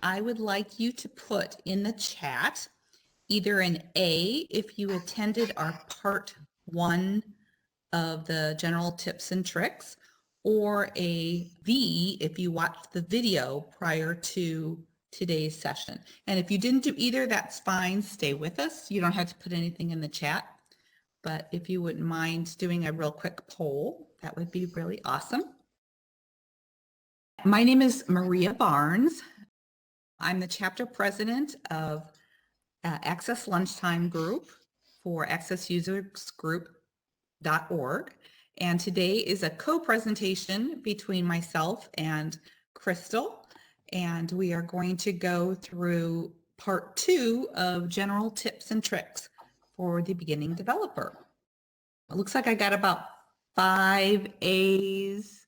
I would like you to put in the chat either an A if you attended our part 1 of the general tips and tricks, or a V if you watched the video prior to today's session. And if you didn't do either, that's fine. Stay with us. You don't have to put anything in the chat. But if you wouldn't mind doing a real quick poll, that would be really awesome. My name is Maria Barnes. I'm the chapter president of Access Lunchtime Group for AccessUserGroups.org. And today is a co-presentation between myself and Crystal. And we are going to go through part 2 of general tips and tricks for the beginning developer. It looks like I got about 5 A's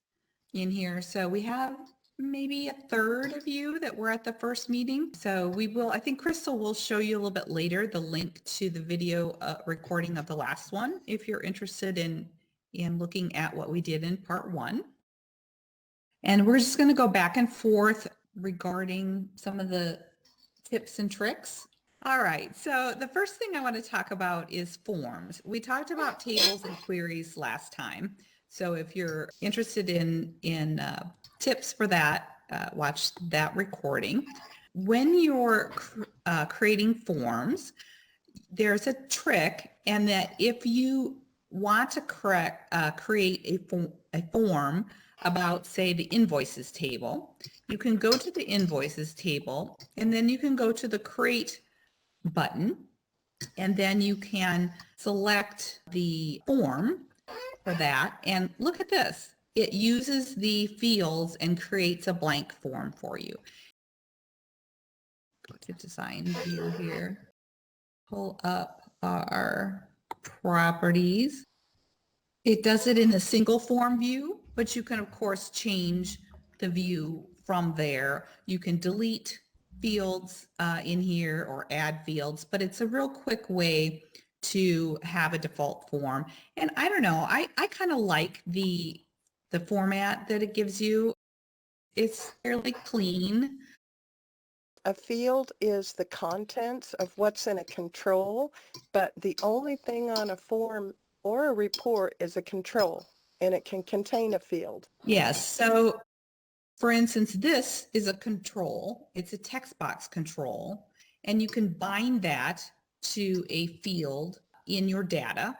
in here. So we have maybe a third of you that were at the first meeting. So we will, I think Crystal will show you a little bit later the link to the video recording of the last one if you're interested in looking at what we did in part 1. And we're just going to go back and forth regarding some of the tips and tricks. All right, so the first thing I want to talk about is forms. We talked about tables and queries last time. So if you're interested in tips for that, watch that recording. When you're creating forms, there's a trick, and that if you want to create a form about, say, the invoices table, you can go to the invoices table, and then you can go to the create button, and then you can select the form for that. And look at this. It uses the fields and creates a blank form for you. Go to design view here. Pull up our properties. It does it in a single form view, but you can of course change the view from there. You can delete fields in here or add fields, but it's a real quick way to have a default form. And I don't know, I kind of like the format that it gives you. It's fairly clean. A field is the contents of what's in a control, but the only thing on a form or a report is a control, and it can contain a field. Yes, so for instance, this is a control. It's a text box control, and you can bind that to a field in your data.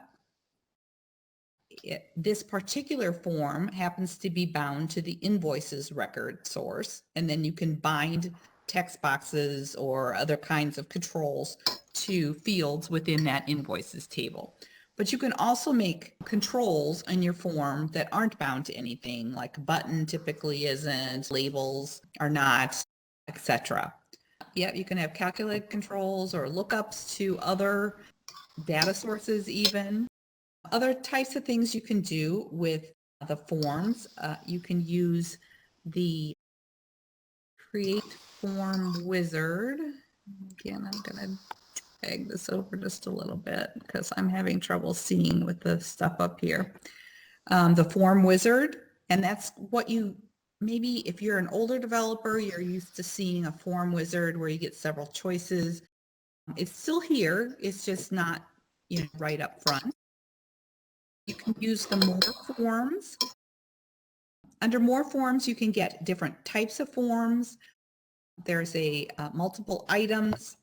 This particular form happens to be bound to the invoices record source, and then you can bind text boxes or other kinds of controls to fields within that invoices table. But you can also make controls in your form that aren't bound to anything, like a button typically isn't, labels are not, etc. Yeah, you can have calculated controls or lookups to other data sources even. Other types of things you can do with the forms, you can use the create form wizard. Again, I'm going to drag this over just a little bit because I'm having trouble seeing with the stuff up here. The form wizard, and that's what you, maybe if you're an older developer, you're used to seeing a form wizard where you get several choices. It's still here, it's just not, right up front. You can use the more forms. Under more forms, you can get different types of forms. There's a multiple items,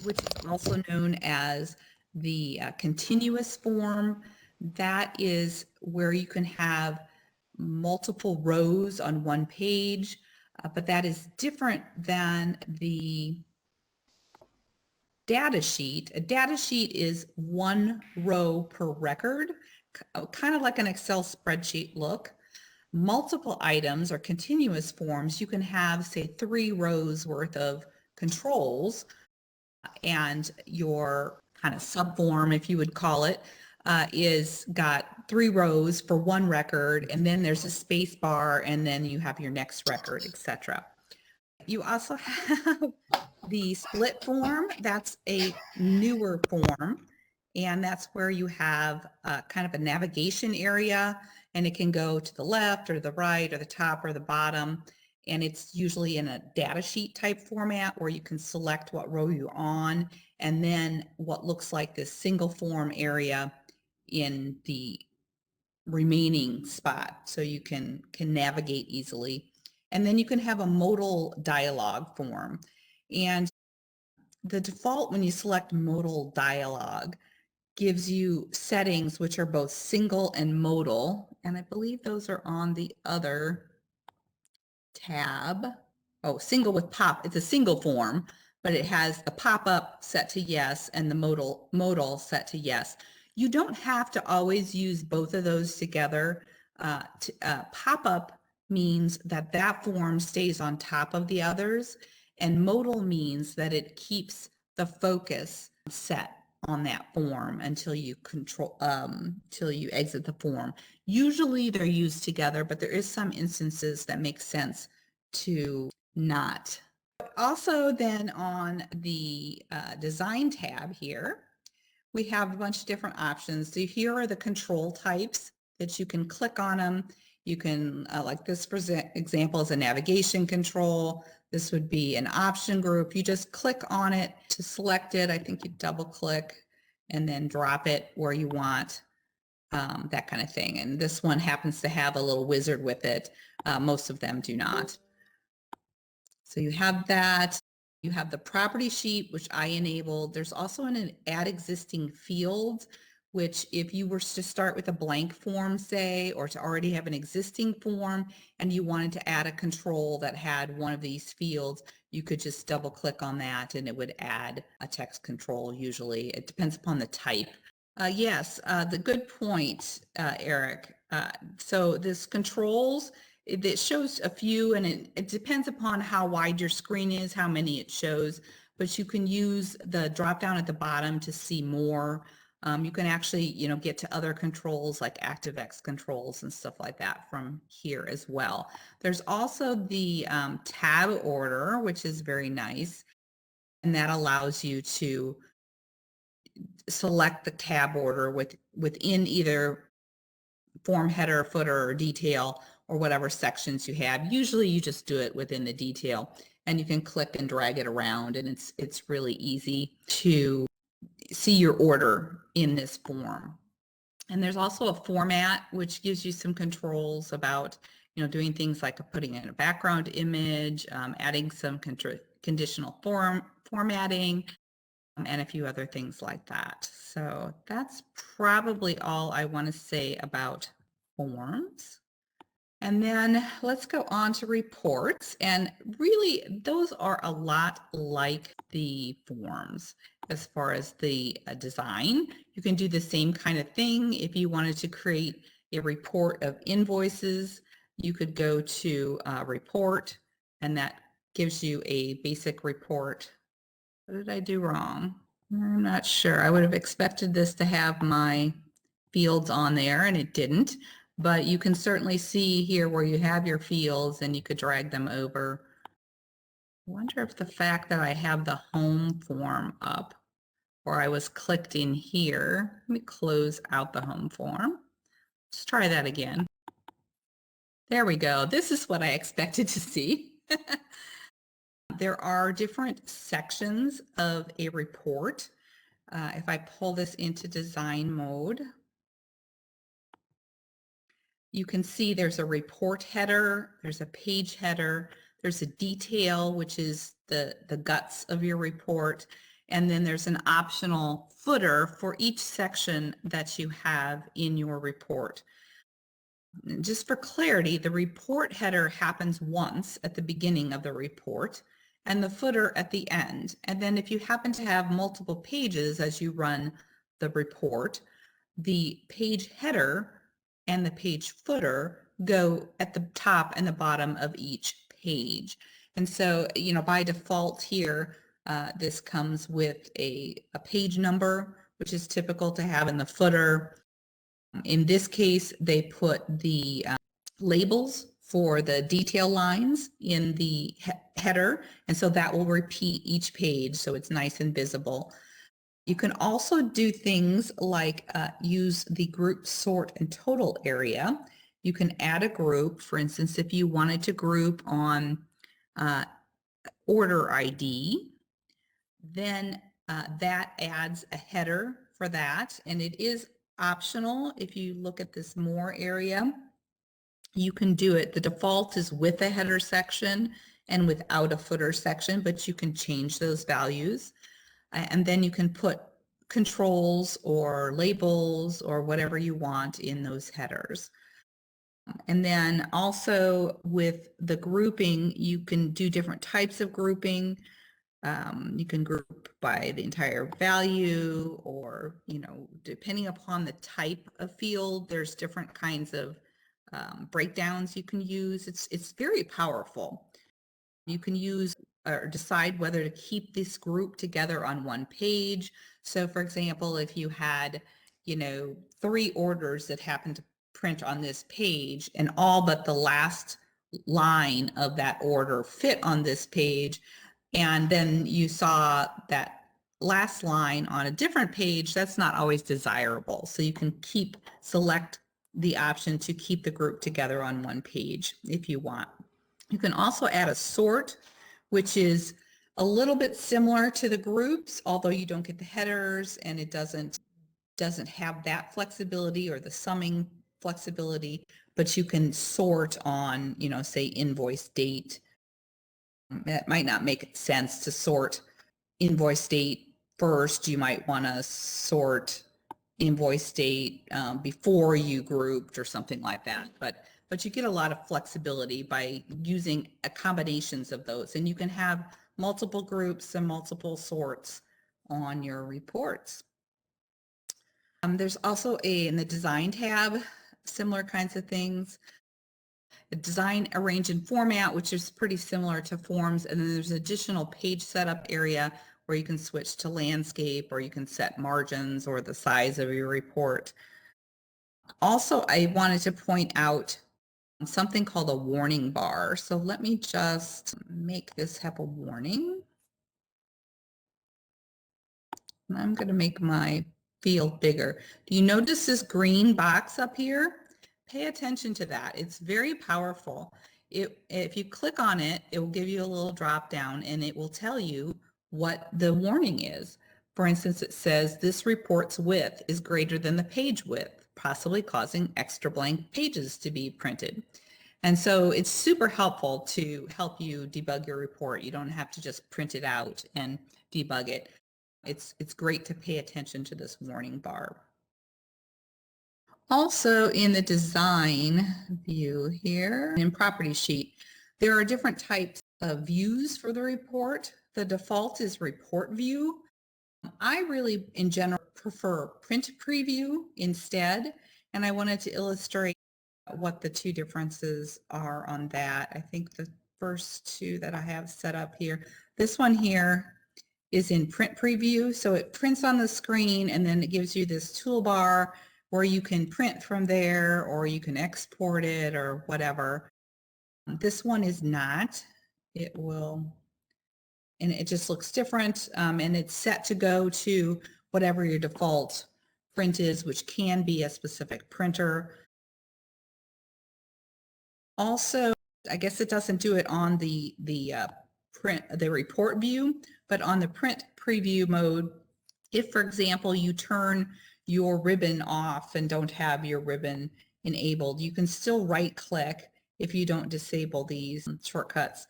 which is also known as the continuous form. That is where you can have multiple rows on one page, but that is different than the data sheet. A data sheet is one row per record, kind of like an Excel spreadsheet look. Multiple items or continuous forms, you can have, say, 3 rows worth of controls, and your kind of subform, if you would call it, is got 3 rows for one record, and then there's a space bar, and then you have your next record, etc. You also have the split form. That's a newer form, and that's where you have kind of a navigation area, and it can go to the left or the right or the top or the bottom. and it's usually in a datasheet type format where you can select what row you're on, and then what looks like this single form area in the remaining spot, so you can navigate easily. And then you can have a modal dialog form. And the default, when you select modal dialog, gives you settings which are both single and modal. And I believe those are on the other tab. Oh, single with pop. It's a single form, but it has the pop-up set to yes and the modal set to yes. You don't have to always use both of those together. Pop-up means that that form stays on top of the others, and modal means that it keeps the focus set on that form until you till you exit the form. Usually they're used together, but there is some instances that make sense to not. Also, then on the design tab here, we have a bunch of different options. So here are the control types that you can click on them. You can, like this example is a navigation control. This would be an option group. You just click on it to select it. I think you double click and then drop it where you want, that kind of thing. And this one happens to have a little wizard with it. Most of them do not. So you have that. You have the property sheet, which I enabled. There's also an add existing field, which if you were to start with a blank form, say, or to already have an existing form and you wanted to add a control that had one of these fields, you could just double click on that and it would add a text control. Usually it depends upon the type. Yes, the good point, Eric. So this controls, it shows a few, and it depends upon how wide your screen is, how many it shows, but you can use the drop down at the bottom to see more. You can actually, get to other controls like ActiveX controls and stuff like that from here as well. There's also the tab order, which is very nice, and that allows you to select the tab order within either form header, footer, or detail, or whatever sections you have. Usually you just do it within the detail, and you can click and drag it around, and it's really easy to see your order in this form. And there's also a format which gives you some controls about doing things like putting in a background image, adding some conditional formatting, and a few other things like that. So that's probably all I want to say about forms. And then let's go on to reports. And really, those are a lot like the forms as far as the design. You can do the same kind of thing. If you wanted to create a report of invoices, you could go to report, and that gives you a basic report. What did I do wrong? I'm not sure. I would have expected this to have my fields on there, and it didn't. But you can certainly see here where you have your fields, and you could drag them over. I wonder if the fact that I have the home form up, or I was clicked in here. Let me close out the home form. Let's try that again. There we go. This is what I expected to see. There are different sections of a report. If I pull this into design mode, you can see there's a report header, there's a page header, there's a detail, which is the guts of your report, and then there's an optional footer for each section that you have in your report. And just for clarity, the report header happens once at the beginning of the report and the footer at the end. And then if you happen to have multiple pages as you run the report, the page header and the page footer go at the top and the bottom of each page. And so, by default here, this comes with a page number, which is typical to have in the footer. In this case, they put the labels for the detail lines in the header, and so that will repeat each page, so it's nice and visible. You can also do things like use the group, sort, and total area, You can add a group. For instance, if you wanted to group on order ID, then that adds a header for that, and it is optional. If you look at this more area, you can do it. The default is with a header section and without a footer section, but you can change those values. And then you can put controls or labels or whatever you want in those headers. And then also with the grouping, you can do different types of grouping. You can group by the entire value, or, depending upon the type of field, there's different kinds of breakdowns you can use. It's very powerful. You can use or decide whether to keep this group together on one page. So for example, if you had, 3 orders that happened to print on this page and all but the last line of that order fit on this page, and then you saw that last line on a different page, that's not always desirable. So you can select the option to keep the group together on one page if you want. You can also add a sort, which is a little bit similar to the groups, although you don't get the headers, and it doesn't have that flexibility or the summing flexibility, but you can sort on, say invoice date. It might not make sense to sort invoice date first. You might want to sort invoice date before you grouped or something like that. But you get a lot of flexibility by using combinations of those, and you can have multiple groups and multiple sorts on your reports. There's also in the design tab, similar kinds of things. The design, arrange, and format, which is pretty similar to forms, and then there's an additional page setup area where you can switch to landscape, or you can set margins or the size of your report. Also, I wanted to point out something called a warning bar. So let me just make this have a warning. And I'm going to make my field bigger. Do you notice this green box up here? Pay attention to that. It's very powerful. If you click on it, it will give you a little drop down, and it will tell you what the warning is. For instance, it says this report's width is greater than the page width, possibly causing extra blank pages to be printed. And so it's super helpful to help you debug your report. You don't have to just print it out and debug it. It's great to pay attention to this warning bar. Also in the design view here, in property sheet, there are different types of views for the report. The default is report view. I really, in general, prefer print preview instead, and I wanted to illustrate what the two differences are on that. I think the first two that I have set up here, this one here is in print preview, so it prints on the screen, and then it gives you this toolbar where you can print from there, or you can export it or whatever. This one is not. It will, and it just looks different, and it's set to go to whatever your default print is, which can be a specific printer. Also, I guess it doesn't do it on the report view, but on the print preview mode, if, for example, you turn your ribbon off and don't have your ribbon enabled, you can still right click if you don't disable these shortcuts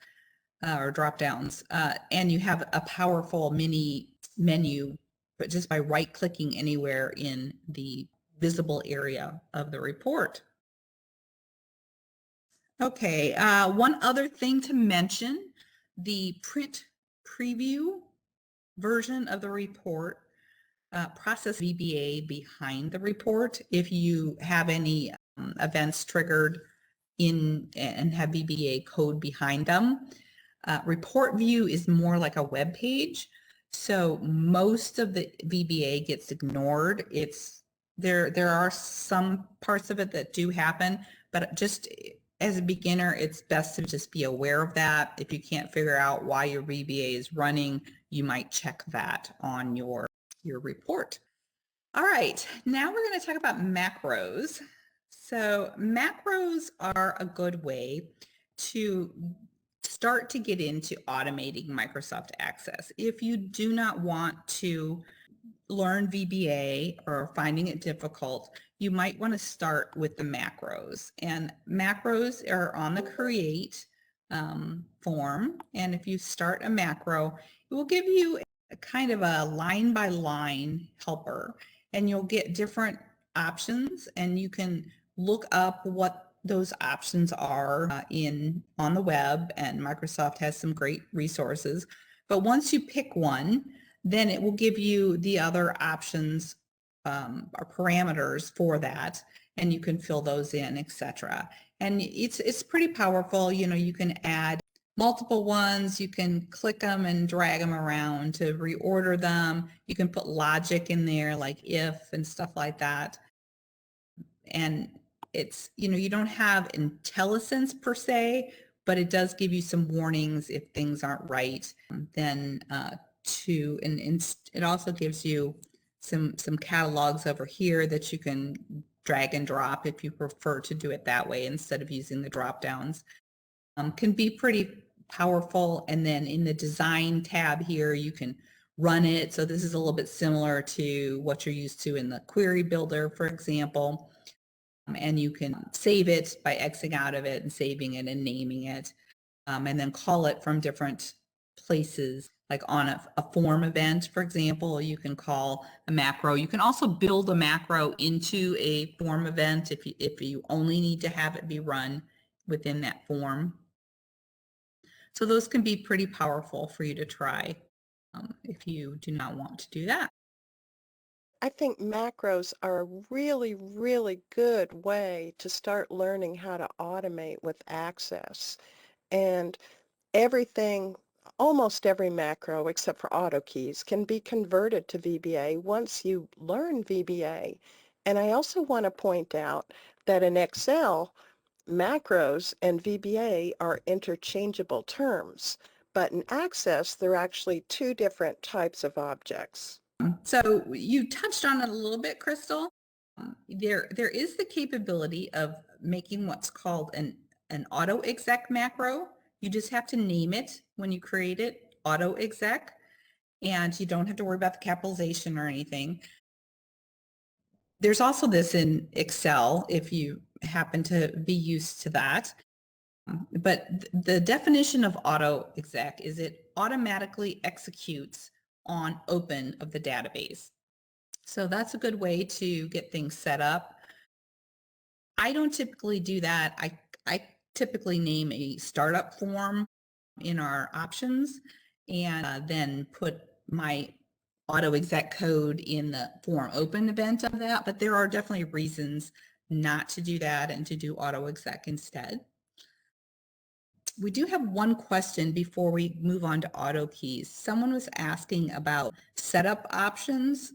or drop downs, and you have a powerful mini menu, but just by right clicking anywhere in the visible area of the report. Okay, one other thing to mention, the print preview version of the report process VBA behind the report if you have any events triggered in and have VBA code behind them. Report view is more like a web page, so most of the VBA gets ignored. There are some parts of it that do happen, but just as a beginner, it's best to just be aware of that. If you can't figure out why your VBA is running, you might check that on your report. All right, now we're going to talk about macros. So macros are a good way to start to get into automating Microsoft Access. If you do not want to learn VBA or finding it difficult, you might want to start with the macros. And macros are on the create form. And if you start a macro, it will give you a kind of a line by line helper, and you'll get different options, and you can look up what those options are on the web, and Microsoft has some great resources. But once you pick one, then it will give you the other options or parameters for that, and you can fill those in, etc. And it's pretty powerful. You know, you can add multiple ones, you can click them and drag them around to reorder them. You can put logic in there like if and stuff like that. And it's, you know, you don't have IntelliSense per se, but it does give you some warnings if things aren't right. Then it also gives you some catalogs over here that you can drag and drop if you prefer to do it that way instead of using the drop downs. Can be pretty powerful. And then in the design tab here, you can run it. So this is a little bit similar to what you're used to in the query builder, for example. And you can save it by Xing out of it and saving it and naming it, and then call it from different places, like on a form event, for example. You can call a macro. You can also build a macro into a form event if you only need to have it be run within that form. So those can be pretty powerful for you to try if you do not want to do that. I think macros are a really, really good way to start learning how to automate with Access. And everything, almost every macro except for AutoKeys can be converted to VBA once you learn VBA. And I also want to point out that in Excel, macros and VBA are interchangeable terms, but in Access, they're actually two different types of objects. So you touched on it a little bit, Crystal. There is the capability of making what's called an auto exec macro. You just have to name it when you create it, auto exec, and you don't have to worry about the capitalization or anything. There's also this in Excel if you happen to be used to that. But the definition of auto exec is it automatically executes on open of the database. So that's a good way to get things set up. I don't typically do that. I typically name a startup form in our options and then put my auto exec code in the form open event of that. But there are definitely reasons not to do that and to do auto exec instead. We do have one question before we move on to AutoKeys. Someone was asking about setup options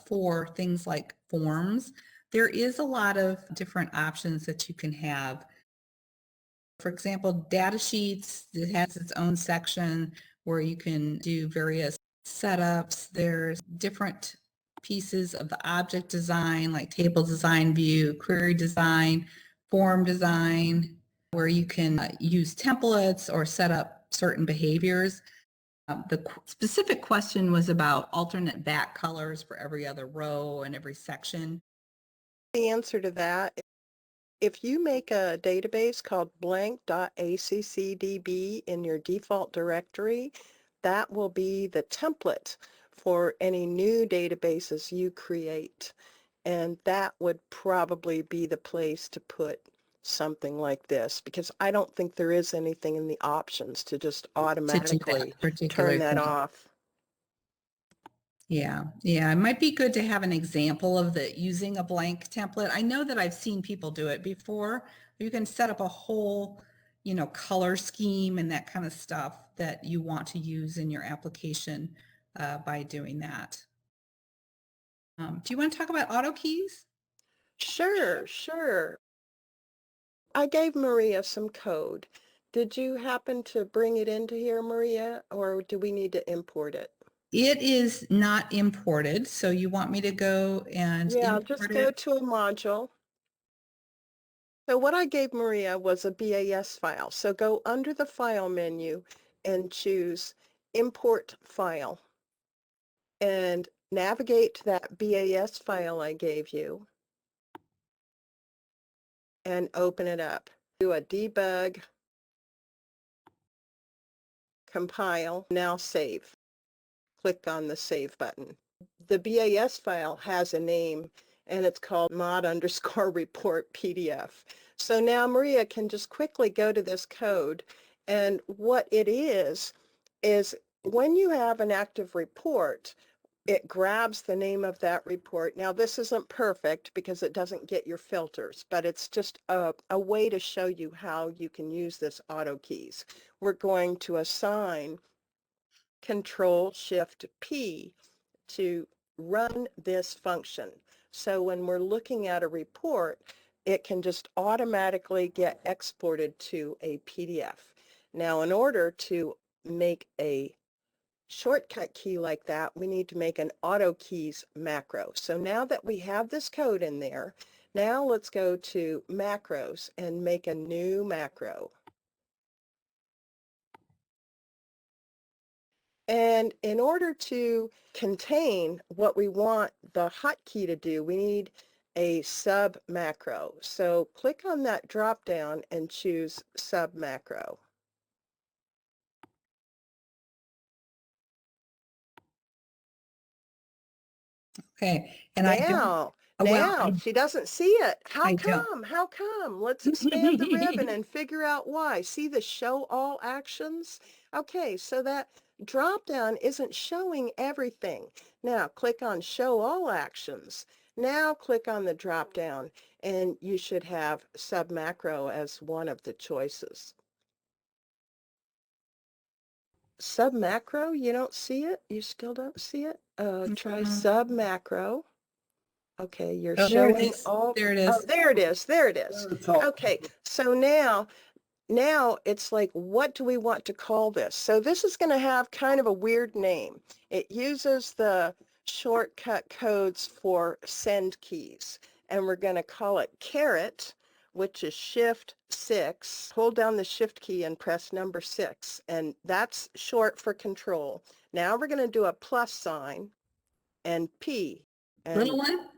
for things like forms. There is a lot of different options that you can have. For example, Datasheets, it has its own section where you can do various setups. There's different pieces of the object design like table design view, query design, form design, where you can use templates or set up certain behaviors. The specific question was about alternate back colors for every other row and every section. The answer to that, if you make a database called Blank.accdb in your default directory, that will be the template for any new databases you create. And that would probably be the place to put something like this, because I don't think there is anything in the options to just automatically turn that off. Yeah, it might be good to have an example of using a blank template. I know that I've seen people do it before. You can set up a whole, color scheme and that kind of stuff that you want to use in your application by doing that. Do you want to talk about AutoKeys? Sure. I gave Maria some code. Did you happen to bring it into here, Maria, or do we need to import it? It is not imported, so you want me to go and Yeah, import just go it? to a module. So what I gave Maria was a BAS file. So go under the File menu and choose Import File and navigate to that BAS file I gave you and open it up. Do a debug, compile, now save. Click on the Save button. The BAS file has a name and it's called mod_report_PDF. So now Maria can just quickly go to this code, and what it is when you have an active report, it grabs the name of that report. Now this isn't perfect because it doesn't get your filters, but it's just a way to show you how you can use this AutoKeys. We're going to assign Ctrl-Shift-P to run this function. So when we're looking at a report, it can just automatically get exported to a PDF. Now, in order to make a shortcut key like that, we need to make an AutoKeys macro. So now that we have this code in there, now let's go to macros and make a new macro. And in order to contain what we want the hotkey to do, we need a sub macro. So click on that drop down and choose sub macro. Okay. And I don't, Now she doesn't see it. How I don't. come? How come? Let's expand the ribbon and figure out why. See the show all actions? Okay, so that drop down isn't showing everything. Now click on show all actions. Now click on the drop down and you should have sub macro as one of the choices. Sub macro, you don't see it? You still don't see it? Try sub macro. Okay, you're showing all. There it is. Oh, there it is. There it is. Okay, so now it's like, what do we want to call this? So this is going to have kind of a weird name. It uses the shortcut codes for send keys, and we're going to call it caret, which is Shift-6. Hold down the Shift key and press number 6, and that's short for control. Now we're going to do a plus sign and P. And Little one?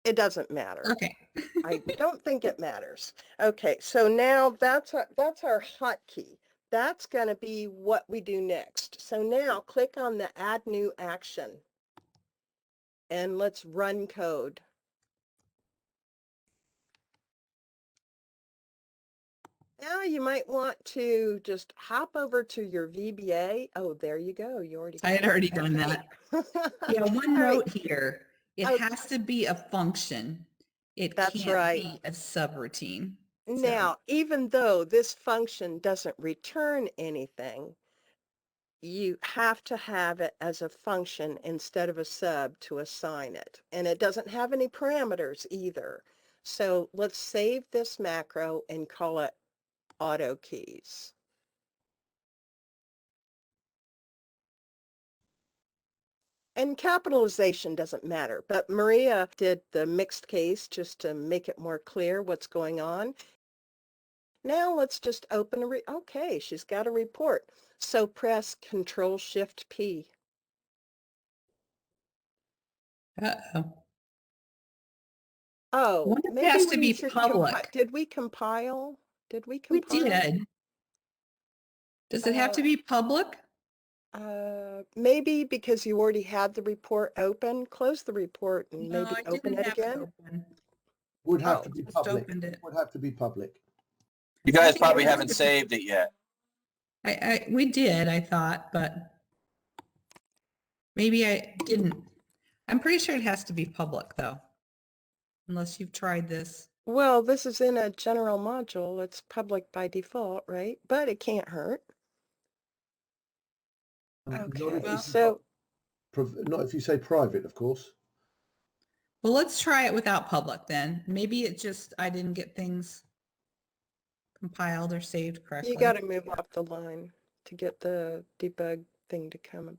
it doesn't matter. Okay. I don't think it matters. Okay, so now that's our hotkey. That's going to be what we do next. So now click on the Add New Action, and let's run code. Now you might want to just hop over to your VBA. Oh, there you go. You already. I had already done that. Yeah, one note here. It has to be a function. It That's can't right. be a subroutine. Now, even though this function doesn't return anything, you have to have it as a function instead of a sub to assign it. And it doesn't have any parameters either. So let's save this macro and call it AutoKeys. And capitalization doesn't matter, but Maria did the mixed case just to make it more clear what's going on. Now let's just open okay, she's got a report. So press Ctrl-Shift-P. Uh-oh. Oh, It maybe has to we be should public. Did we compile? Did we compile? We did. Does it have to be public? Maybe because you already had the report open. Close the report and No, maybe I open didn't it have again. it open. Would have to be Just public. opened it. Would have to be public. You guys probably haven't saved it yet. We did, I thought, but maybe I didn't. I'm pretty sure it has to be public though, unless you've tried this. Well, this is in a general module. It's public by default, right? But it can't hurt. Okay, so Not if you say private, of course. Well, let's try it without public then. Maybe it just, I didn't get things compiled or saved correctly. you got to move off the line to get the debug thing to come.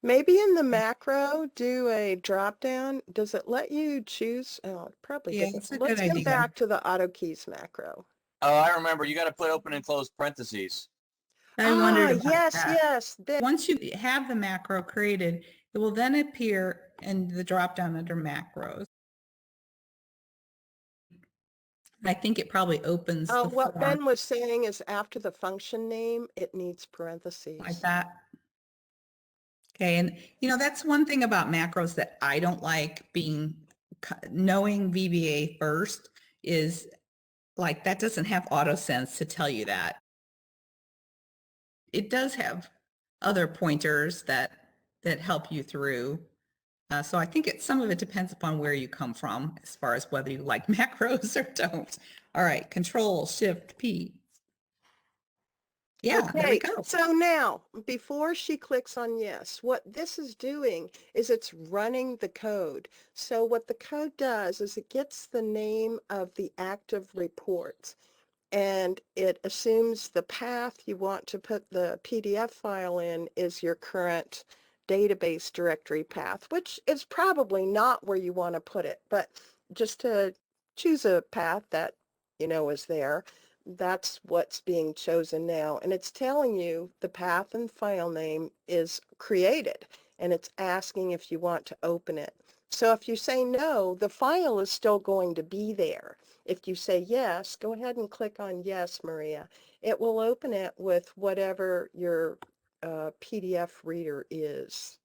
Maybe in the macro, do a drop down. Does it let you choose? Oh, it probably Yeah, doesn't. that's a Let's good go idea. back to the AutoKeys macro. Oh, I remember. You got to put open and close parentheses. I wondered about yes, that. yes. Once you have the macro created, it will then appear in the drop-down under macros. I think it probably opens the What form Ben was saying is after the function name, it needs parentheses. like that. Okay, and that's one thing about macros that I don't like knowing VBA first is like that doesn't have AutoSense to tell you that. It does have other pointers that help you through. So I think some of it depends upon where you come from as far as whether you like macros or don't. All right, Ctrl-Shift-P. Yeah, there we Okay, go. so now, before she clicks on yes, what this is doing is it's running the code. So what the code does is it gets the name of the active report, and it assumes the path you want to put the PDF file in is your current database directory path, which is probably not where you want to put it, but just to choose a path that is there. That's what's being chosen now. And it's telling you the path and file name is created, and it's asking if you want to open it. So if you say no, the file is still going to be there. If you say yes, go ahead and click on yes, Maria. It will open it with whatever your PDF reader is.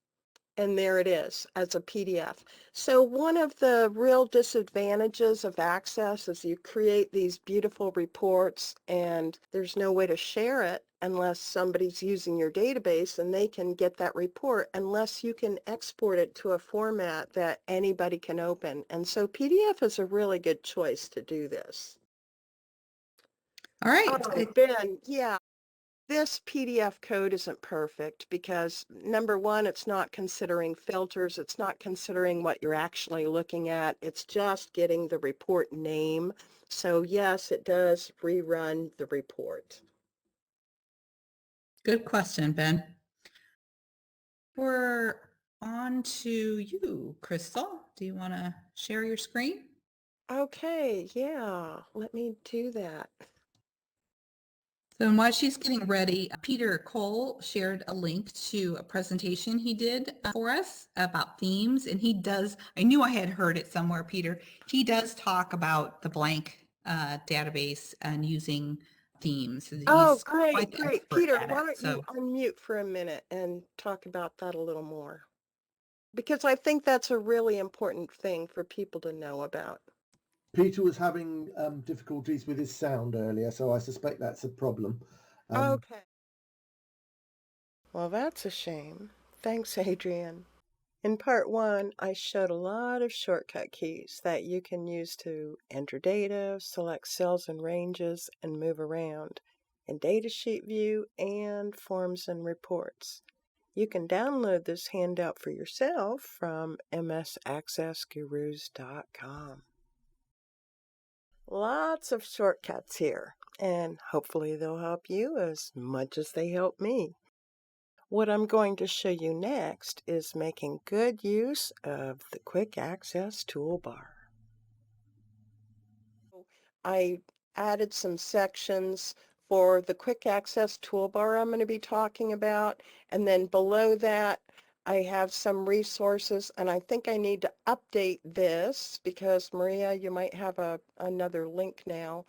And there it is as a PDF. So one of the real disadvantages of Access is you create these beautiful reports and there's no way to share it unless somebody's using your database and they can get that report unless you can export it to a format that anybody can open. And so PDF is a really good choice to do this. All right. Oh, Ben, yeah. This PDF code isn't perfect because number one, it's not considering filters. It's not considering what you're actually looking at. It's just getting the report name. So yes, it does rerun the report. Good question, Ben. We're on to you, Crystal. Do you want to share your screen? Okay, yeah, let me do that. So while she's getting ready, Peter Cole shared a link to a presentation he did for us about themes. And I knew I had heard it somewhere, Peter. He does talk about the blank database and using themes. Oh, He's great, quite the great. expert Peter, at why it. don't you unmute for a minute and talk about that a little more? Because I think that's a really important thing for people to know about. Peter was having difficulties with his sound earlier, so I suspect that's a problem. Okay. Well, that's a shame. Thanks, Adrian. In part one, I showed a lot of shortcut keys that you can use to enter data, select cells and ranges, and move around in Datasheet view and forms and reports. You can download this handout for yourself from AccessUserGroups.org. Lots of shortcuts here, and hopefully they'll help you as much as they help me. What I'm going to show you next is making good use of the Quick Access toolbar. I added some sections for the Quick Access toolbar I'm going to be talking about, and then below that I have some resources, and I think I need to update this because Maria, you might have another link now.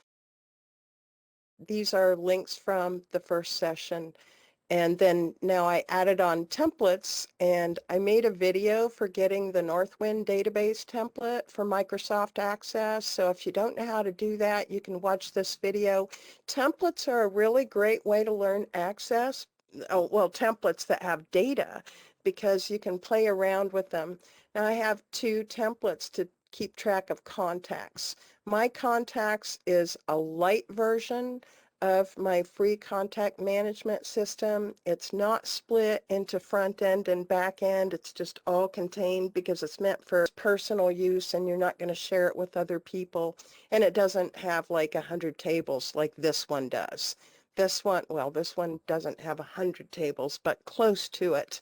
These are links from the first session. And then now I added on templates, and I made a video for getting the Northwind database template for Microsoft Access. So if you don't know how to do that, you can watch this video. Templates are a really great way to learn Access. Oh, well, templates that have data, because you can play around with them. Now I have 2 templates to keep track of contacts. My contacts is a light version of my free contact management system. It's not split into front end and back end. It's just all contained because it's meant for personal use and you're not going to share it with other people. And it doesn't have like 100 tables like this one does. This one doesn't have 100 tables, but close to it.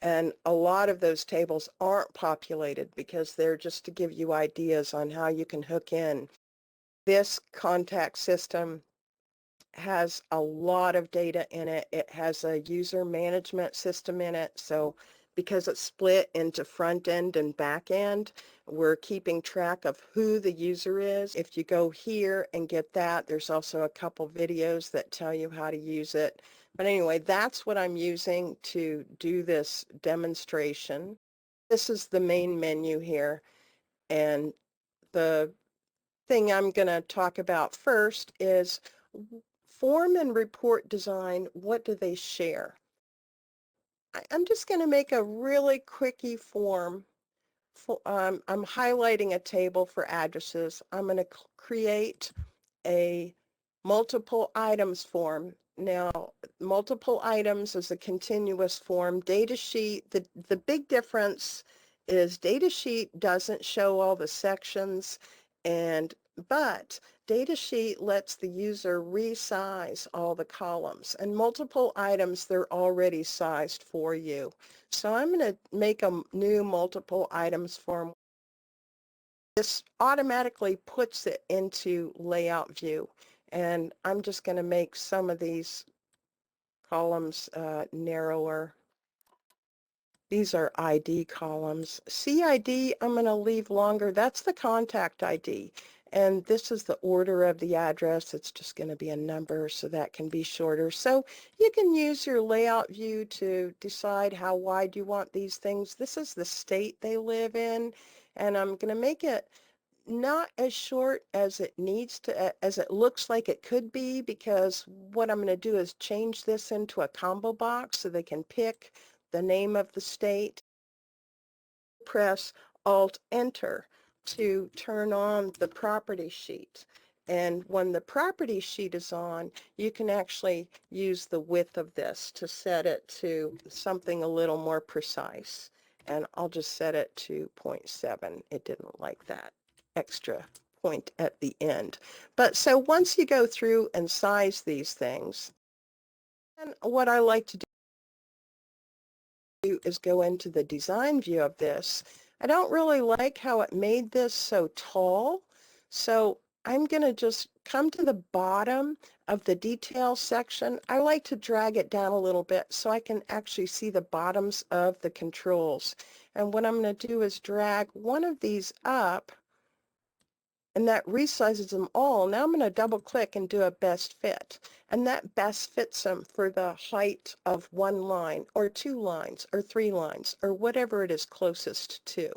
And a lot of those tables aren't populated because they're just to give you ideas on how you can hook in. This contact system has a lot of data in it. It has a user management system in it. So because it's split into front end and back end, we're keeping track of who the user is. If you go here and get that, there's also a couple videos that tell you how to use it. But anyway, that's what I'm using to do this demonstration. This is the main menu here. And the thing I'm going to talk about first is form and report design. What do they share? I'm just going to make a really quickie form. I'm highlighting a table for addresses. I'm going to create a multiple items form. Now, multiple items is a continuous form. Datasheet, the big difference is Datasheet doesn't show all the sections, but Datasheet lets the user resize all the columns, and multiple items, they're already sized for you. So I'm going to make a new multiple items form. This automatically puts it into layout view, and I'm just going to make some of these columns narrower. These are ID columns. CID, I'm going to leave longer. That's the contact ID. And this is the order of the address. It's just going to be a number, so that can be shorter. So you can use your layout view to decide how wide you want these things. This is the state they live in, and I'm going to make it not as short as it needs to, as it looks like it could be, because what I'm going to do is change this into a combo box so they can pick the name of the state. Press Alt-Enter to turn on the property sheet. And when the property sheet is on, you can actually use the width of this to set it to something a little more precise. And I'll just set it to 0.7. It didn't like that extra point at the end. But so once you go through and size these things, and what I like to do is go into the design view of this. I don't really like how it made this so tall, so I'm going to just come to the bottom of the detail section. I like to drag it down a little bit so I can actually see the bottoms of the controls. And what I'm going to do is drag one of these up, and that resizes them all. Now I'm going to double click and do a best fit. And that best fits them for the height of one line or 2 lines or 3 lines or whatever it is closest to.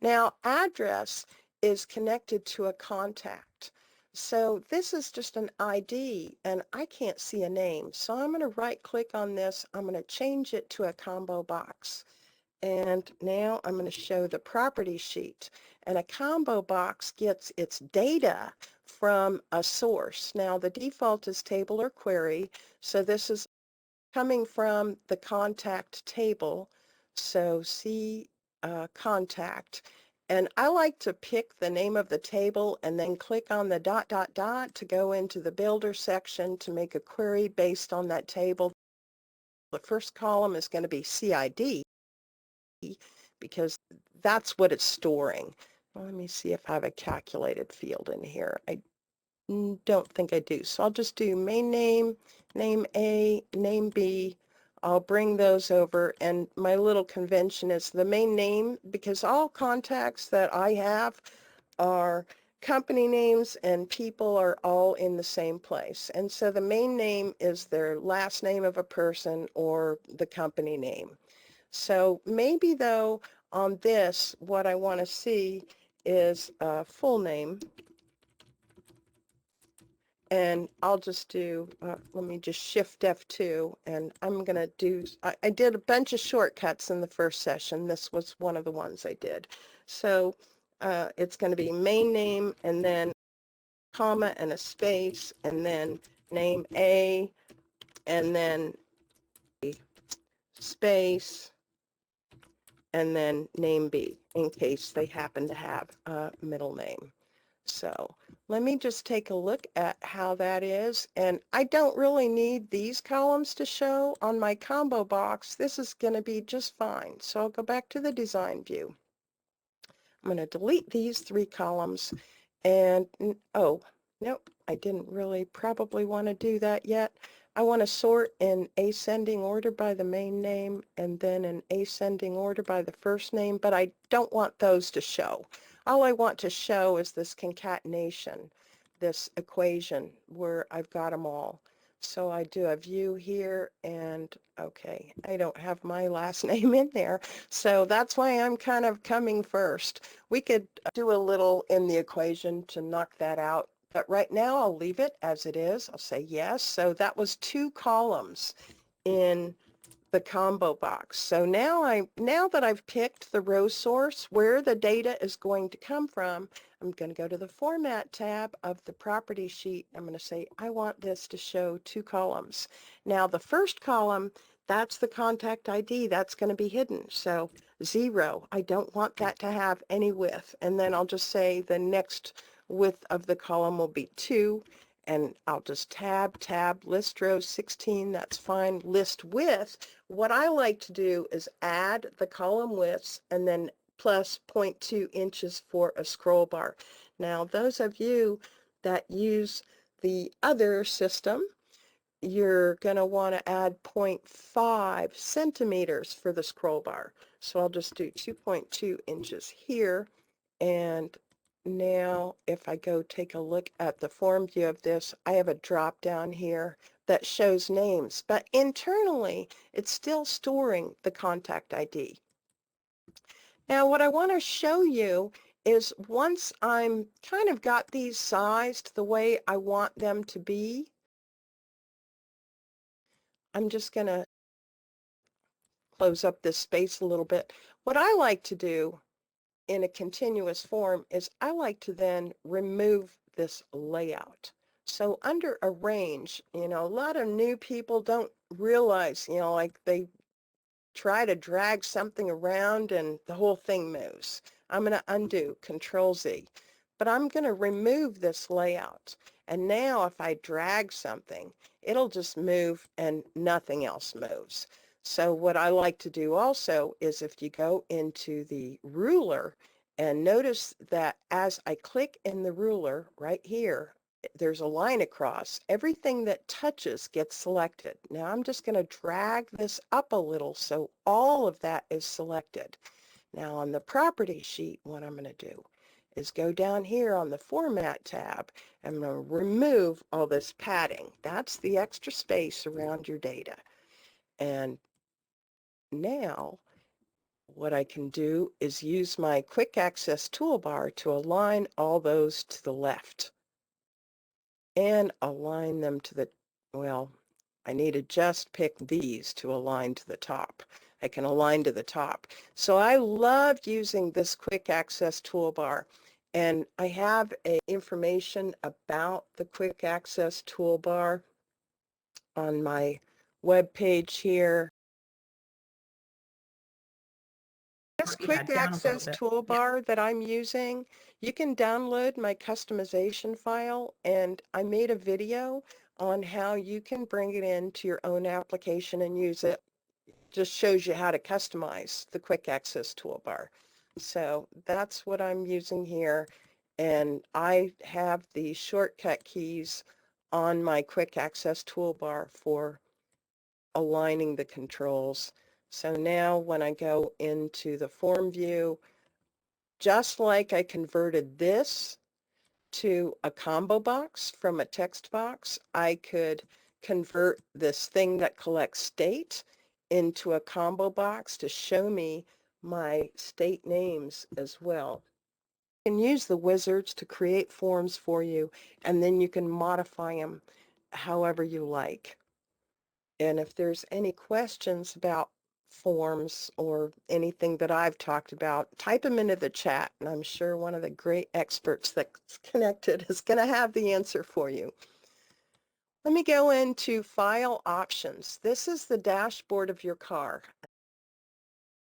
Now address is connected to a contact. So this is just an ID and I can't see a name. So I'm going to right click on this. I'm going to change it to a combo box. And now I'm going to show the property sheet. And a combo box gets its data from a source. Now the default is table or query. So this is coming from the contact table. So see contact. And I like to pick the name of the table and then click on the ... to go into the builder section to make a query based on that table. The first column is going to be CID, because that's what it's storing. Well, let me see if I have a calculated field in here. I don't think I do. So I'll just do main name, name A, name B. I'll bring those over, and my little convention is the main name, because all contacts that I have are company names and people are all in the same place. And so the main name is their last name of a person or the company name. So maybe though on this, what I want to see is a full name. And I'll just do, let me just Shift F2, and I'm going to do, I did a bunch of shortcuts in the first session. This was one of the ones I did. So it's going to be main name and then comma and a space and then name A and then space and then name B in case they happen to have a middle name. So let me just take a look at how that is. And I don't really need these columns to show on my combo box. This is going to be just fine. So I'll go back to the design view. I'm going to delete these 3 columns and, oh, nope, I didn't really probably want to do that yet. I want to sort in ascending order by the main name and then in ascending order by the first name, but I don't want those to show. All I want to show is this concatenation, this equation where I've got them all. So I do a view here and okay, I don't have my last name in there. So that's why I'm kind of coming first. We could do a little in the equation to knock that out. But right now I'll leave it as it is. I'll say yes. So that was 2 columns in the combo box. So now that I've picked the row source where the data is going to come from, I'm going to go to the Format tab of the property sheet. I'm going to say I want this to show 2 columns. Now the first column, that's the contact ID. That's going to be hidden. So 0. I don't want that to have any width. And then I'll just say the next width of the column will be 2. And I'll just tab, list row 16, that's fine. List width, what I like to do is add the column widths and then plus 0.2 inches for a scroll bar. Now, those of you that use the other system, you're going to want to add 0.5 centimeters for the scroll bar. So I'll just do 2.2 inches here. And now if I go take a look at the form view of this, I have a drop down here that shows names, but internally it's still storing the contact ID. Now what I want to show you is once I'm kind of got these sized the way I want them to be, I'm just going to close up this space a little bit. What I like to do in a continuous form is I like to then remove this layout. So under arrange, a lot of new people don't realize, like they try to drag something around and the whole thing moves. I'm going to undo, Control-Z, but I'm going to remove this layout. And now if I drag something, it'll just move and nothing else moves. So what I like to do also is if you go into the ruler and notice that as I click in the ruler right here, there's a line across. Everything that touches gets selected. Now I'm just going to drag this up a little so all of that is selected. Now on the property sheet, what I'm going to do is go down here on the Format tab. I'm going to remove all this padding. That's the extra space around your data. And now what I can do is use my quick access toolbar to align all those to the left and align them to the, well, I need to just pick these to align to the top. I can align to the top. So I love using this quick access toolbar, and I have information about the quick access toolbar on my web page here. This quick access toolbar that I'm using, you can download my customization file, and I made a video on how you can bring it into your own application and use it. Just shows you how to customize the quick access toolbar. So that's what I'm using here, and I have the shortcut keys on my quick access toolbar for aligning the controls. So now when I go into the form view, just like I converted this to a combo box from a text box, I could convert this thing that collects state into a combo box to show me my state names as well. You can use the wizards to create forms for you, and then you can modify them however you like. And if there's any questions about forms or anything that I've talked about, type them into the chat, and I'm sure one of the great experts that's connected is going to have the answer for you. Let me go into File Options. This is the dashboard of your car.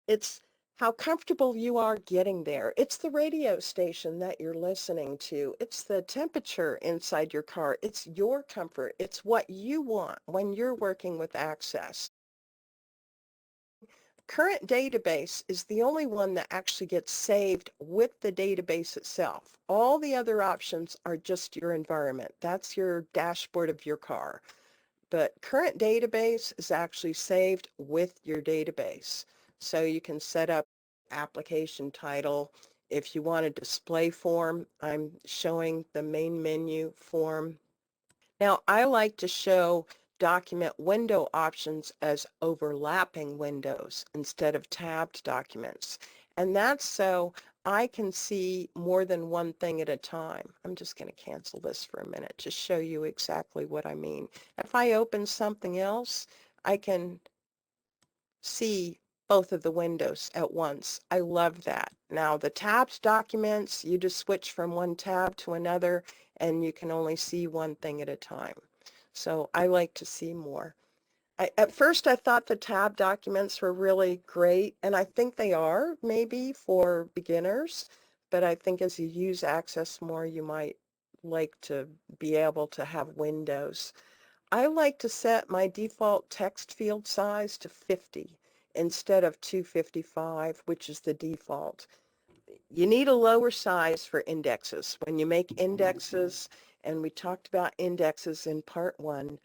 It's how comfortable you are getting there. It's the radio station that you're listening to. It's the temperature inside your car. It's your comfort. It's what you want when you're working with Access. Current database is the only one that actually gets saved with the database itself. All the other options are just your environment. That's your dashboard of your car. But current database is actually saved with your database. So you can set up application title. If you want a display form, I'm showing the main menu form. Now, I like to show document window options as overlapping windows instead of tabbed documents. And that's so I can see more than one thing at a time. I'm just going to cancel this for a minute to show you exactly what I mean. If I open something else, I can see both of the windows at once. I love that. Now the tabbed documents, you just switch from one tab to another and you can only see one thing at a time. So I like to see more. At first I thought the tab documents were really great, and I think they are maybe for beginners, but I think as you use Access more, you might like to be able to have windows. I like to set my default text field size to 50 instead of 255, which is the default. You need a lower size for indexes. When you make indexes, and we talked about indexes in part 1,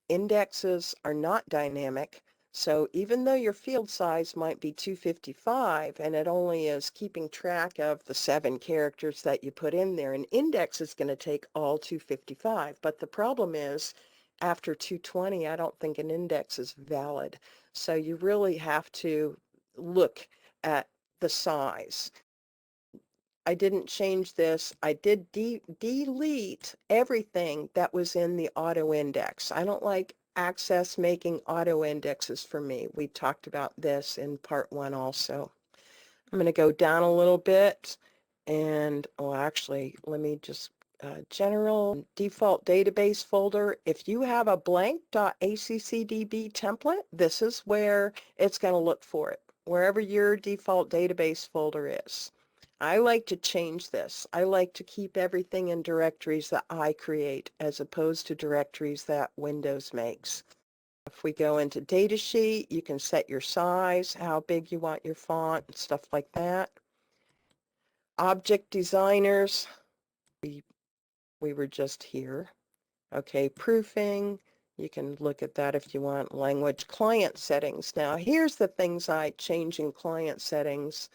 indexes are not dynamic. So even though your field size might be 255 and it only is keeping track of the 7 characters that you put in there, an index is going to take all 255. But the problem is after 220, I don't think an index is valid. So you really have to look at the size. I didn't change this. I did delete everything that was in the auto index. I don't like Access making auto indexes for me. We talked about this in part 1 also. I'm going to go down a little bit and, oh, actually, let me just general default database folder. If you have a Blank.accdb template, this is where it's going to look for it, wherever your default database folder is. I like to change this. I like to keep everything in directories that I create as opposed to directories that Windows makes. If we go into Datasheet, you can set your size, how big you want your font, and stuff like that. Object designers, we were just here. Okay, proofing, you can look at that if you want. Language client settings. Now here's the things I change in client settings.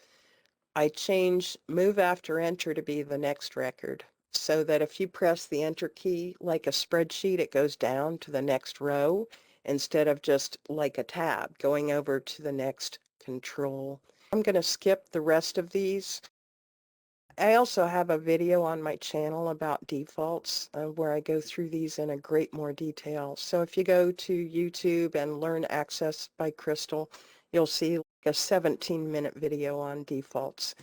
I change move after enter to be the next record, so that if you press the enter key like a spreadsheet, it goes down to the next row instead of just like a tab going over to the next control. I'm going to skip the rest of these. I also have a video on my channel about defaults where I go through these in a great more detail. So if you go to YouTube and learn Access by Crystal, you'll see a 17-minute video on defaults.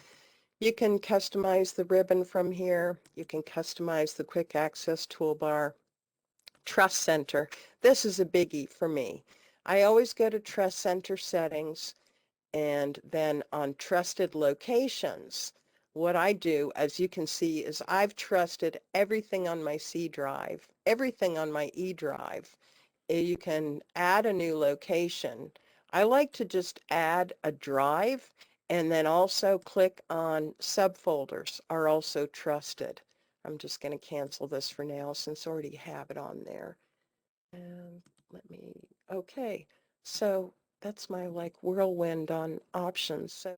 You can customize the ribbon from here. You can customize the quick access toolbar. Trust Center. This is a biggie for me. I always go to Trust Center settings, and then on trusted locations, what I do, as you can see, is I've trusted everything on my C drive, everything on my E drive. You can add a new location. I like to just add a drive and then also click on subfolders are also trusted. I'm just going to cancel this for now since I already have it on there. And okay, so that's my whirlwind on options. So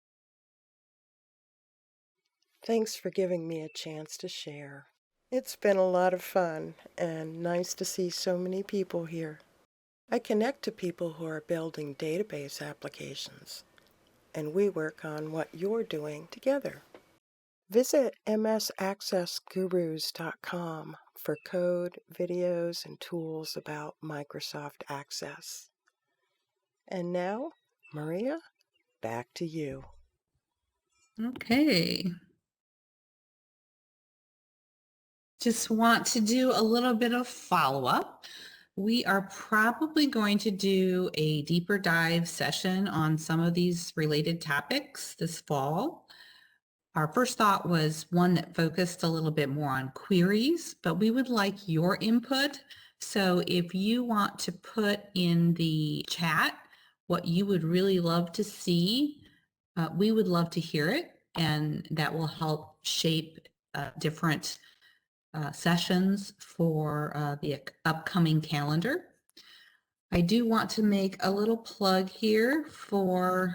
thanks for giving me a chance to share. It's been a lot of fun and nice to see so many people here. I connect to people who are building database applications, and we work on what you're doing together. Visit msaccessgurus.com for code, videos, and tools about Microsoft Access. And now, Maria, back to you. Okay. Just want to do a little bit of follow-up. We are probably going to do a deeper dive session on some of these related topics this fall. Our first thought was one that focused a little bit more on queries, but we would like your input. So if you want to put in the chat what you would really love to see, we would love to hear it, and that will help shape different sessions for the upcoming calendar. I do want to make a little plug here for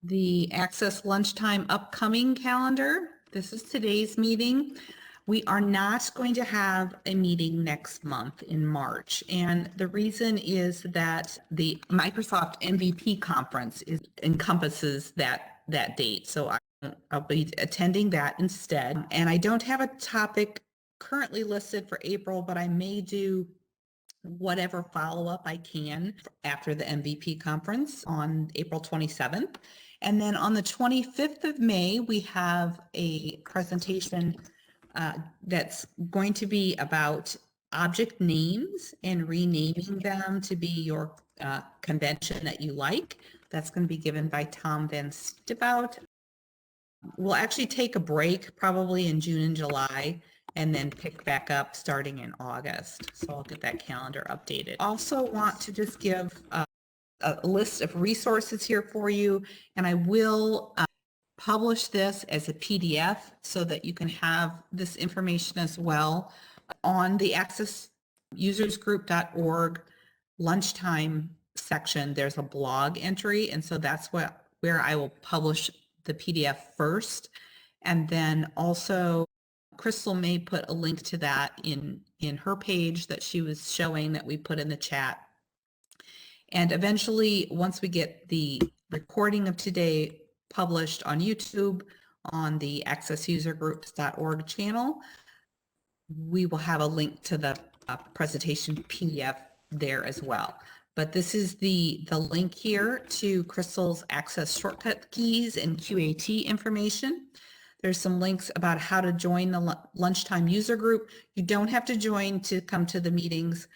the Access Lunchtime upcoming calendar. This is today's meeting. We are not going to have a meeting next month in March. And the reason is that the Microsoft MVP conference encompasses that date. So I'll be attending that instead. And I don't have a topic currently listed for April, but I may do whatever follow-up I can after the MVP conference on April 27th. And then on the 25th of May, we have a presentation that's going to be about object names and renaming them to be your convention that you like. That's going to be given by Tom Van Stibout. We'll actually take a break probably in June and July, and then pick back up starting in August. So I'll get that calendar updated. Also want to just give a list of resources here for you, and I will publish this as a PDF so that you can have this information as well. On the AccessUserGroups.org lunchtime section, there's a blog entry, and so that's where I will publish the PDF first, and then also Crystal may put a link to that in her page that she was showing that we put in the chat. And eventually, once we get the recording of today published on YouTube on the AccessUserGroups.org channel, we will have a link to the presentation PDF there as well. But this is the link here to Crystal's Access shortcut keys and QAT information. There's some links about how to join the lunchtime user group. You don't have to join to come to the meetings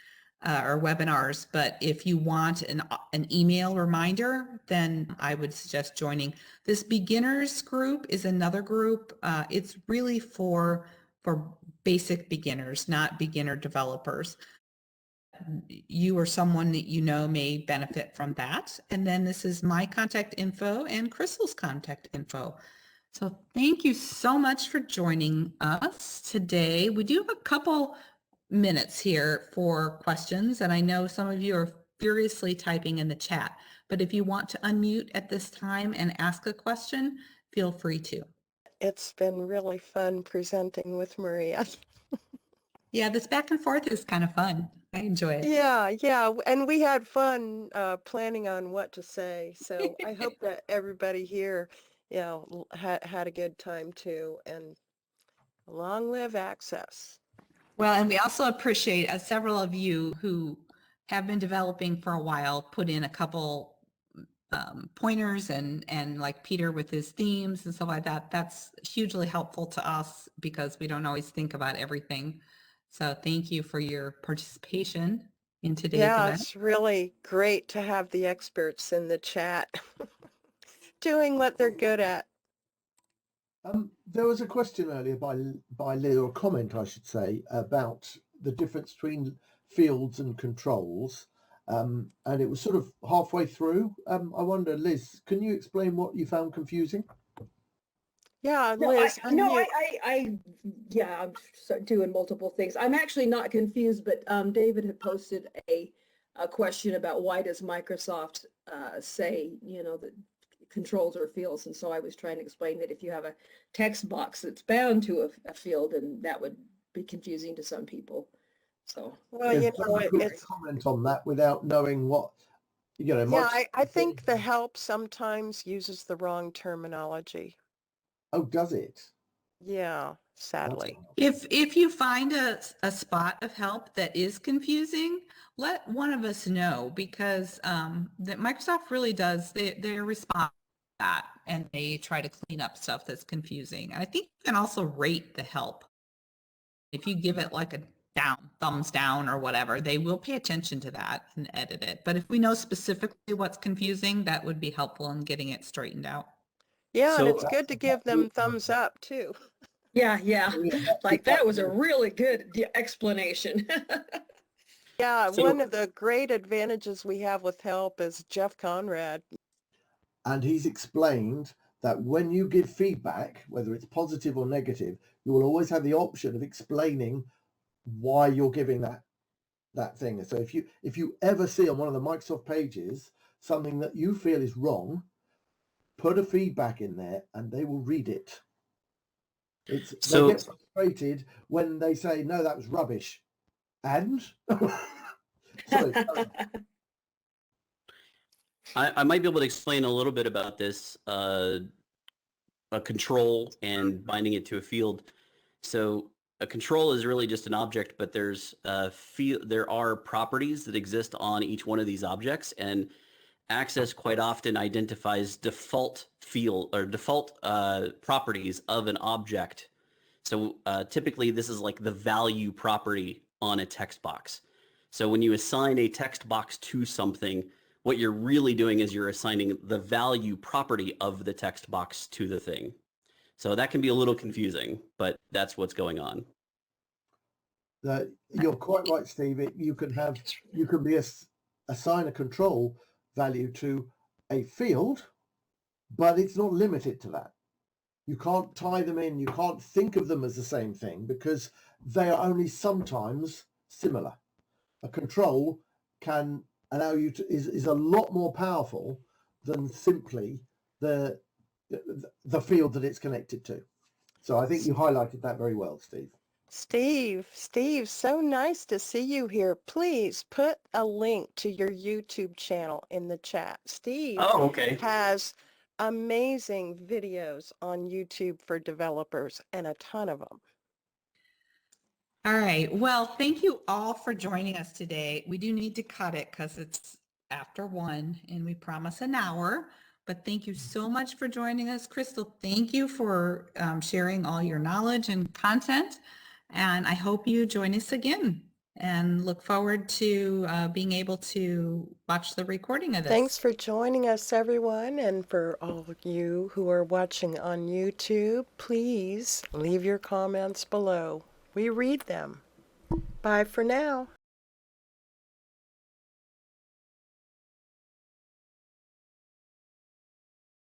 or webinars, but if you want an email reminder, then I would suggest joining. This beginners group is another group. It's really for basic beginners, not beginner developers. You or someone that you know may benefit from that. And then this is my contact info and Crystal's contact info. So thank you so much for joining us today. We do have a couple minutes here for questions, and I know some of you are furiously typing in the chat, but if you want to unmute at this time and ask a question, feel free to. It's been really fun presenting with Maria. Yeah, this back and forth is kind of fun. I enjoy it. Yeah, and we had fun planning on what to say. So I hope that everybody here, had a good time too. And long live Access. Well, and we also appreciate several of you who have been developing for a while put in a couple pointers and like Peter with his themes and stuff like that. That's hugely helpful to us because we don't always think about everything. So thank you for your participation in today's event. It's really great to have the experts in the chat doing what they're good at. There was a question earlier by Liz, or a comment I should say, about the difference between fields and controls, and it was sort of halfway through. I wonder, Liz, can you explain what you found confusing? Yeah, No, Liz. I'm doing multiple things. I'm actually not confused, but David had posted a question about why does Microsoft say, that controls or fields, and so I was trying to explain that if you have a text box that's bound to a field, and that would be confusing to some people. So, well, it's comment on that without knowing what, Yeah, I think the help sometimes uses the wrong terminology. Oh, does it? Yeah, sadly. If you find a spot of help that is confusing, let one of us know, because that Microsoft really does, they respond to that and they try to clean up stuff that's confusing. And I think you can also rate the help. If you give it like a down, thumbs down or whatever, they will pay attention to that and edit it. But if we know specifically what's confusing, that would be helpful in getting it straightened out. Yeah, and So it's good to give them thumbs up too. Yeah, yeah. Like that was a exactly- really good explanation. Yeah, So- one of the great advantages we have with help is Jeff Conrad. And he's explained that when you give feedback, whether it's positive or negative, you will always have the option of explaining why you're giving that thing. So if you ever see on one of the Microsoft pages something that you feel is wrong, put a feedback in there and they will read it. They get frustrated when they say, no, that was rubbish. And sorry, I might be able to explain a little bit about this, a control and binding it to a field. So a control is really just an object, but there are properties that exist on each one of these objects, and Access quite often identifies default field or default properties of an object. So typically this is like the value property on a text box. So when you assign a text box to something, what you're really doing is you're assigning the value property of the text box to the thing. So that can be a little confusing, but that's what's going on. you're quite right, Steve. You can assign a control value to a field, but it's not limited to that. You can't tie them in. You can't think of them as the same thing because they are only sometimes similar. A control can allow you to is a lot more powerful than simply the field that it's connected to. So I think you highlighted that very well, Steve. Steve, so nice to see you here. Please put a link to your YouTube channel in the chat. Steve Okay. has amazing videos on YouTube for developers and a ton of them. All right. Well, thank you all for joining us today. We do need to cut it because it's after 1 and we promise an hour. But thank you so much for joining us. Crystal, thank you for sharing all your knowledge and content. And I hope you join us again and look forward to being able to watch the recording of this. Thanks for joining us, everyone. And for all of you who are watching on YouTube, please leave your comments below. We read them. Bye for now.